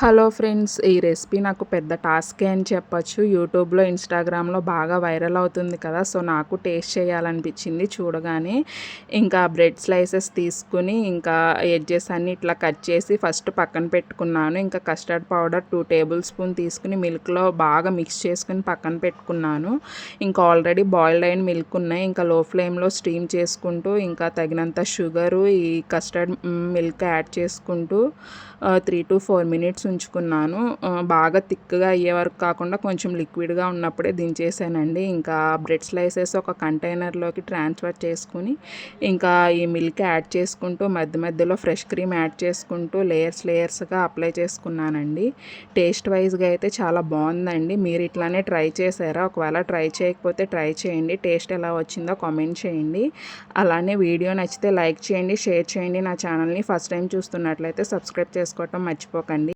Hello friends, ఈ recipe నాకు పెద్ద టాస్కే అని చెప్పొచ్చు. యూట్యూబ్‌లో, ఇన్‌స్టాగ్రామ్‌లో బాగా వైరల్ అవుతుంది కదా! సో, నాకు టేస్ట్ చేయాలనిపించింది చూడగానే. ఇంకా బ్రెడ్ స్లైసెస్ తీసుకొని, ఇంకా ఎడ్జెస్ అన్నీ ఇట్లా కట్ చేసి ఫస్ట్ పక్కన పెట్టుకున్నాను. ఇంకా కస్టర్డ్ పౌడర్ 2 టేబుల్ స్పూన్ తీసుకొని మిల్క్‌లో బాగా మిక్స్ చేసుకొని పక్కన పెట్టుకున్నాను. ఇంకా ఆల్రెడీ బాయిల్డ్ అయిన మిల్క్ ఉన్నాయి. ఇంకా లో ఫ్లేమ్‌లో స్టీమ్ చేసుకుంటూ, ఇంకా తగినంత షుగరు, ఈ కస్టర్డ్ మిల్క్ యాడ్ చేసుకుంటూ 3-4 మినిట్స్ ఉంచుకున్నాను. బాగా థిక్‌గా అయ్యే వరకు కాకుండా కొంచెం లిక్విడ్‌గా ఉన్నప్పుడే దించేసానండి. ఇంకా బ్రెడ్ స్లైసెస్ ఒక కంటైనర్‌లోకి ట్రాన్స్‌ఫర్ చేసుకొని, ఇంకా ఈ మిల్క్ యాడ్ చేసుకుంటూ మధ్య మధ్యలో ఫ్రెష్ క్రీమ్ యాడ్ చేసుకుంటూ లేయర్స్‌గా అప్లై చేసుకున్నానండి. టేస్ట్ వైస్‌గా అయితే చాలా బావుందండి. మీరు ఇట్లానే ట్రై చేశారా? ఒకవేళ ట్రై చేయకపోతే ట్రై చేయండి. టేస్ట్ ఎలా వచ్చిందో కామెంట్ చేయండి. అలానే వీడియో నచ్చితే లైక్ చేయండి, షేర్ చేయండి. నా ఛానల్‌ని ఫస్ట్ టైం చూస్తున్నట్లయితే సబ్స్క్రైబ్ చేసుకోవటం మర్చిపోకండి.